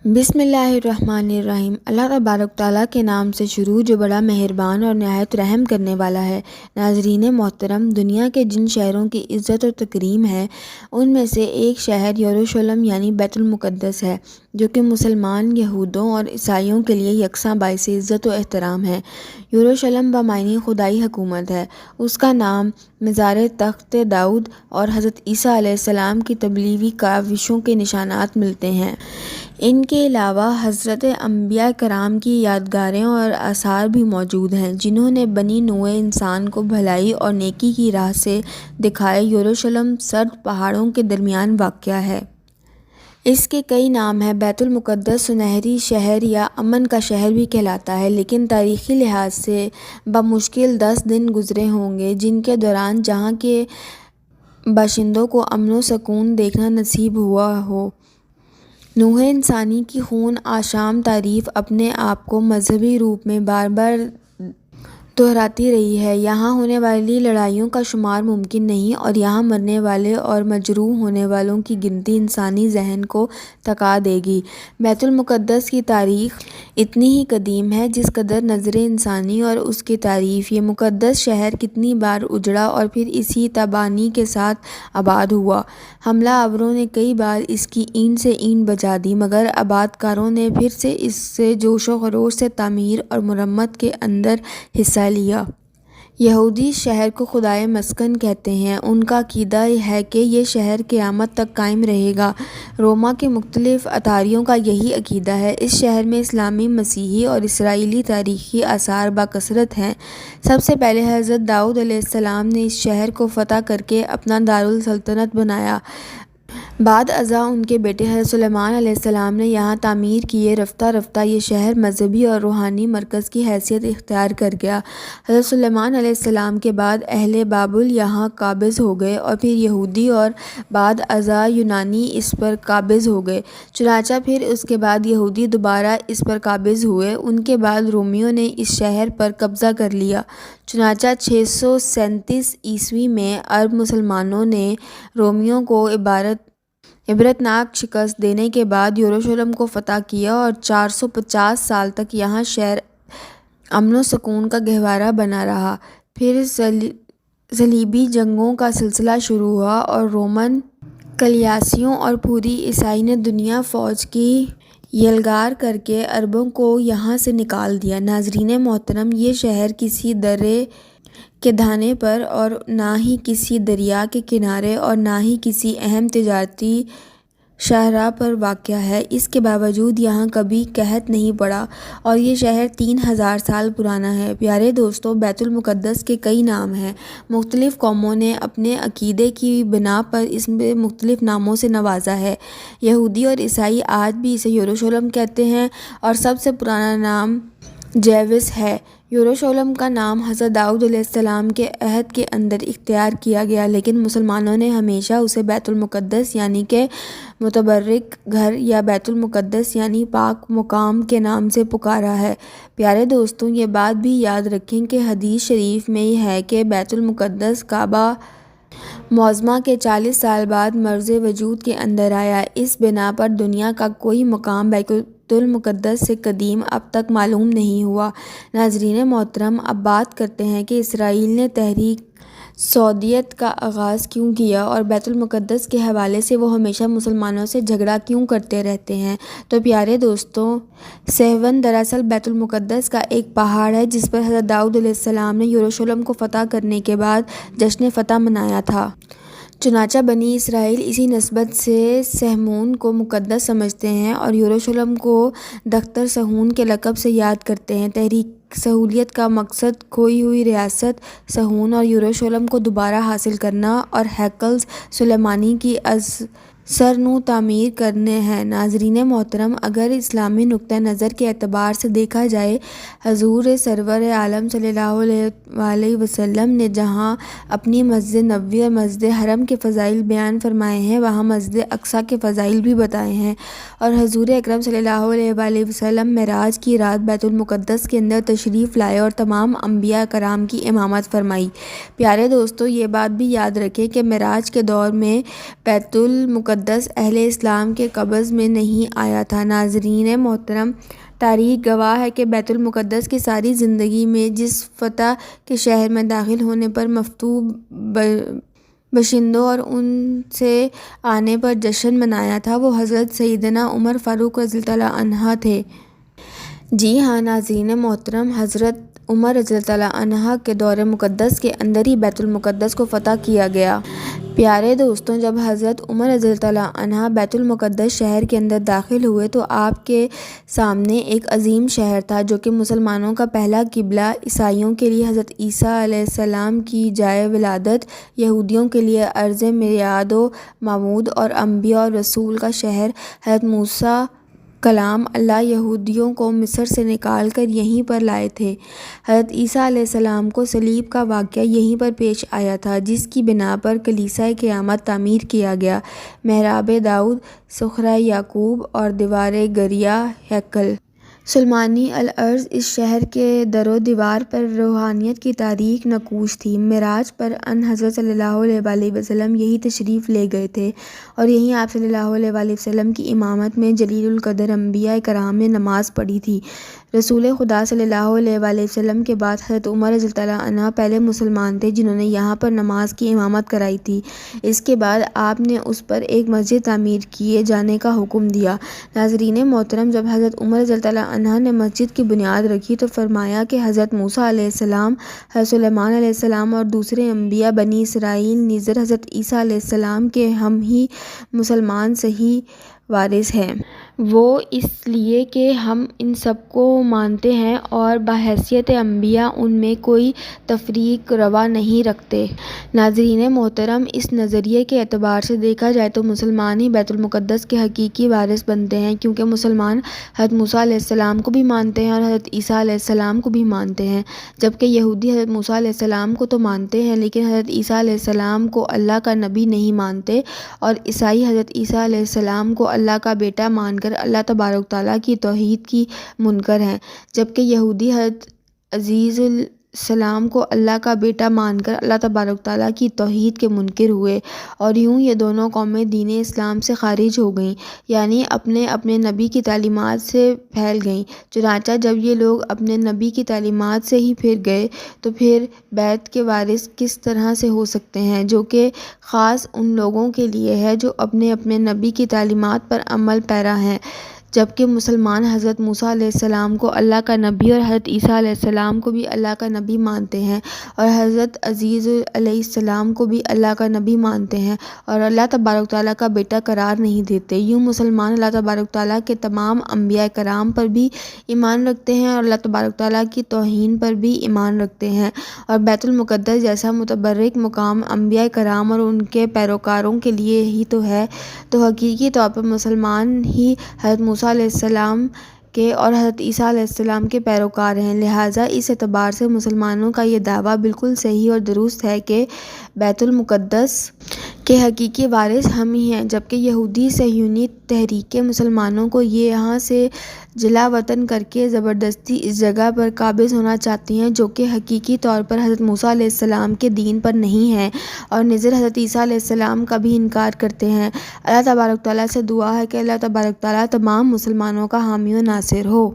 بسم اللہ الرحمن الرحیم۔ اللہ تبارک تعالیٰ کے نام سے شروع جو بڑا مہربان اور نہایت رحم کرنے والا ہے۔ ناظرین محترم، دنیا کے جن شہروں کی عزت و تکریم ہے ان میں سے ایک شہر یروشلم یعنی بیت المقدس ہے، جو کہ مسلمان، یہودوں اور عیسائیوں کے لیے یکساں باعث عزت و احترام ہے۔ یروشلم بمعنی خدائی حکومت ہے۔ اس کا نام مزار تخت داؤد اور حضرت عیسیٰ علیہ السلام کی تبلیغی کاوشوں کے نشانات ملتے ہیں۔ ان کے علاوہ حضرت انبیاء کرام کی یادگاریں اور آثار بھی موجود ہیں، جنہوں نے بنی نوع انسان کو بھلائی اور نیکی کی راہ سے دکھائے۔ یروشلم سرد پہاڑوں کے درمیان واقع ہے۔ اس کے کئی نام ہیں۔ بیت المقدس سنہری شہر یا امن کا شہر بھی کہلاتا ہے، لیکن تاریخی لحاظ سے بمشکل 10 دن گزرے ہوں گے جن کے دوران جہاں کے باشندوں کو امن و سکون دیکھنا نصیب ہوا ہو۔ نوع انسانی کی خون آشام تعریف اپنے آپ کو مذہبی روپ میں بار بار دہراتی رہی ہے۔ یہاں ہونے والی لڑائیوں کا شمار ممکن نہیں، اور یہاں مرنے والے اور مجروح ہونے والوں کی گنتی انسانی ذہن کو تھکا دے گی۔ بیت المقدس کی تاریخ اتنی ہی قدیم ہے جس قدر نظر انسانی اور اس کی تعریف۔ یہ مقدس شہر کتنی بار اجڑا اور پھر اسی تباہی کے ساتھ آباد ہوا۔ حملہ آوروں نے کئی بار اس کی اینٹ سے اینٹ بجا دی، مگر آباد کاروں نے پھر سے اس سے جوش و خروش سے تعمیر اور مرمت کے اندر حصہ لیا۔ یہودی اس شہر کو خدائے مسکن کہتے ہیں۔ ان کا عقیدہ ہے کہ یہ شہر قیامت تک قائم رہے گا۔ روما کے مختلف اتھاریوں کا یہی عقیدہ ہے۔ اس شہر میں اسلامی، مسیحی اور اسرائیلی تاریخی آثار بکثرت ہیں۔ سب سے پہلے حضرت داؤد علیہ السلام نے اس شہر کو فتح کرکے اپنا دارالسلطنت بنایا۔ بعد ازاں ان کے بیٹے حضرت سلیمان علیہ السلام نے یہاں تعمیر کیے۔ رفتہ رفتہ یہ شہر مذہبی اور روحانی مرکز کی حیثیت اختیار کر گیا۔ حضرت سلیمان علیہ السلام کے بعد اہل بابل یہاں قابض ہو گئے، اور پھر یہودی اور بعد ازاں یونانی اس پر قابض ہو گئے۔ چنانچہ پھر اس کے بعد یہودی دوبارہ اس پر قابض ہوئے۔ ان کے بعد رومیوں نے اس شہر پر قبضہ کر لیا۔ چنانچہ 637 عیسوی میں عرب مسلمانوں نے رومیوں کو عبرتناک شکست دینے کے بعد یروشلم کو فتح کیا، اور 450 سال تک یہاں شہر امن و سکون کا گہوارہ بنا رہا۔ پھر صلیبی جنگوں کا سلسلہ شروع ہوا، اور رومن کلیسیوں اور پوری عیسائی نے دنیا فوج کی یلغار کرکے عربوں کو یہاں سے نکال دیا۔ ناظرین محترم، یہ شہر کسی درے کے دھانے پر اور نہ ہی کسی دریا کے کنارے اور نہ ہی کسی اہم تجارتی شاہراہ پر واقع ہے۔ اس کے باوجود یہاں کبھی قحط نہیں پڑا، اور یہ شہر 3000 سال پرانا ہے۔ پیارے دوستو، بیت المقدس کے کئی نام ہیں۔ مختلف قوموں نے اپنے عقیدے کی بنا پر اس میں مختلف ناموں سے نوازا ہے۔ یہودی اور عیسائی آج بھی اسے یروشلم کہتے ہیں، اور سب سے پرانا نام جیوس ہے۔ یروشلم کا نام حضرت داؤد علیہ السلام کے عہد کے اندر اختیار کیا گیا، لیکن مسلمانوں نے ہمیشہ اسے بیت المقدس یعنی کہ متبرک گھر یا بیت المقدس یعنی پاک مقام کے نام سے پکارا ہے۔ پیارے دوستوں، یہ بات بھی یاد رکھیں کہ حدیث شریف میں ہے کہ بیت المقدس کعبہ معظمہ کے 40 سال بعد مرز وجود کے اندر آیا۔ اس بنا پر دنیا کا کوئی مقام بیت المقدس سے قدیم اب تک معلوم نہیں ہوا۔ ناظرین محترم، اب بات کرتے ہیں کہ اسرائیل نے تحریک سعودیت کا آغاز کیوں کیا، اور بیت المقدس کے حوالے سے وہ ہمیشہ مسلمانوں سے جھگڑا کیوں کرتے رہتے ہیں۔ تو پیارے دوستوں، سیہون دراصل بیت المقدس کا ایک پہاڑ ہے جس پر حضرت داؤد علیہ السلام نے یروشلم کو فتح کرنے کے بعد جشن فتح منایا تھا۔ چنانچہ بنی اسرائیل اسی نسبت سے سہمون کو مقدس سمجھتے ہیں اور یروشلم کو دختر صہیون کے لقب سے یاد کرتے ہیں۔ تحریک سعودیت کا مقصد کھوئی ہوئی ریاست صہیون اور یروشلم کو دوبارہ حاصل کرنا اور ہیکل سلیمانی کی از نو تعمیر کرنے ہیں۔ ناظرین محترم، اگر اسلامی نقطہ نظر کے اعتبار سے دیکھا جائے، حضور سرور عالم صلی اللہ علیہ وسلم نے جہاں اپنی مسجد نبوی اور مسجد حرم کے فضائل بیان فرمائے ہیں، وہاں مسجد اقصیٰ کے فضائل بھی بتائے ہیں، اور حضور اکرم صلی اللہ علیہ وسلم معراج کی رات بیت المقدس کے اندر تشریف لائے اور تمام انبیاء کرام کی امامت فرمائی۔ پیارے دوستو، یہ بات بھی یاد رکھیں کہ معراج کے دور میں بیت المقدس مقدس اہل اسلام کے قبض میں نہیں آیا تھا۔ ناظرین محترم، تاریخ گواہ ہے کہ بیت المقدس کی ساری زندگی میں جس فتح کے شہر میں داخل ہونے پر مفتوح باشندوں اور ان سے آنے پر جشن منایا تھا، وہ حضرت سیدنا عمر فاروق رضی اللہ عنہ تھے۔ جی ہاں ناظرین محترم، حضرت عمر رضی اللہ عنہ کے دور مقدس کے اندر ہی بیت المقدس کو فتح کیا گیا۔ پیارے دوستوں، جب حضرت عمر رضی اللہ عنہ بیت المقدس شہر کے اندر داخل ہوئے تو آپ کے سامنے ایک عظیم شہر تھا جو کہ مسلمانوں کا پہلا قبلہ، عیسائیوں کے لیے حضرت عیسیٰ علیہ السلام کی جائے ولادت، یہودیوں کے لیے ارض میعاد و موعود اور انبیاء اور رسول کا شہر، حضرت موسیٰ کلام اللہ یہودیوں کو مصر سے نکال کر یہیں پر لائے تھے۔ حضرت عیسیٰ علیہ السلام کو صلیب کا واقعہ یہیں پر پیش آیا تھا، جس کی بنا پر کلیسائے قیامت تعمیر کیا گیا، محراب داؤد، صخرہ یعقوب اور دیوار گریہ ہیکل۔ سلیمانی العرض اس شہر کے در و دیوار پر روحانیت کی تاریخ نقوش تھی۔ معراج پر ان حضرت صلی اللہ علیہ وآلہ وسلم یہی تشریف لے گئے تھے اور یہیں آپ صلی اللہ علیہ وآلہ وسلم کی امامت میں جلیل القدر انبیاء کرام نے نماز پڑھی تھی۔ رسول خدا صلی اللہ علیہ وآلہ وسلم کے بعد حضرت عمر رضی اللہ عنہ پہلے مسلمان تھے جنہوں نے یہاں پر نماز کی امامت کرائی تھی۔ اس کے بعد آپ نے اس پر ایک مسجد تعمیر کیے جانے کا حکم دیا۔ ناظرین محترم، جب حضرت عمر رضی اللہ عنہ نے مسجد کی بنیاد رکھی تو فرمایا کہ حضرت موسیٰ علیہ السلام، حضرت سلیمان علیہ السلام اور دوسرے انبیاء بنی اسرائیل نیز حضرت عیسیٰ علیہ السلام کے ہم ہی مسلمان صحیح وارث ہیں۔ وہ اس لیے کہ ہم ان سب کو مانتے ہیں اور بحیثیت انبیاء ان میں کوئی تفریق روا نہیں رکھتے۔ ناظرین محترم، اس نظریے کے اعتبار سے دیکھا جائے تو مسلمان ہی بیت المقدس کے حقیقی وارث بنتے ہیں، کیونکہ مسلمان حضرت موسیٰ علیہ السلام کو بھی مانتے ہیں اور حضرت عیسیٰ علیہ السلام کو بھی مانتے ہیں، جبکہ یہودی حضرت موسیٰ علیہ السلام کو تو مانتے ہیں لیکن حضرت عیسیٰ علیہ السلام کو اللہ کا نبی نہیں مانتے، اور عیسائی حضرت عیسیٰ علیہ السلام کو اللہ کا بیٹا مان کر اللہ تبارک تعالیٰ کی توحید کی منکر ہیں، جبکہ یہودی حضرت عیسیٰ علیہ السلام کو اللہ کا بیٹا مان کر اللہ تبارک تعالیٰ کی توحید کے منکر ہوئے، اور یوں یہ دونوں قومیں دین اسلام سے خارج ہو گئیں، یعنی اپنے اپنے نبی کی تعلیمات سے پھیل گئیں۔ چنانچہ جب یہ لوگ اپنے نبی کی تعلیمات سے ہی پھر گئے تو پھر بیت کے وارث کس طرح سے ہو سکتے ہیں، جو کہ خاص ان لوگوں کے لیے ہے جو اپنے اپنے نبی کی تعلیمات پر عمل پیرا ہیں، جبکہ مسلمان حضرت موسیٰ علیہ السلام کو اللہ کا نبی اور حضرت عیسیٰ علیہ السلام کو بھی اللہ کا نبی مانتے ہیں، اور حضرت عیسیٰ علیہ السلام کو بھی اللہ کا نبی مانتے ہیں اور اللہ تبارک تعالیٰ کا بیٹا قرار نہیں دیتے۔ یوں مسلمان اللہ تبارک تعالیٰ کے تمام انبیاء کرام پر بھی ایمان رکھتے ہیں اور اللہ تبارک تعالیٰ کی توہین پر بھی ایمان رکھتے ہیں، اور بیت المقدس جیسا متبرک مقام انبیاء کرام اور ان کے پیروکاروں کے لیے ہی تو ہے، تو حقیقی طور پر مسلمان ہی حضرت موسیٰ علیہ السلام کے اور حضرت عیسیٰ علیہ السلام کے پیروکار ہیں۔ لہٰذا اس اعتبار سے مسلمانوں کا یہ دعویٰ بالکل صحیح اور درست ہے کہ بیت المقدس کے حقیقی وارث ہم ہی ہیں، جبکہ یہودی صہیونی تحریکیں مسلمانوں کو یہاں سے جلا وطن کر کے زبردستی اس جگہ پر قابض ہونا چاہتی ہیں جو کہ حقیقی طور پر حضرت موسیٰ علیہ السلام کے دین پر نہیں ہے، اور نظر حضرت عیسیٰ علیہ السلام کا بھی انکار کرتے ہیں۔ اللہ تبارک تعالیٰ سے دعا ہے کہ اللہ تبارک تعالیٰ تمام مسلمانوں کا حامی و ناصر ہو۔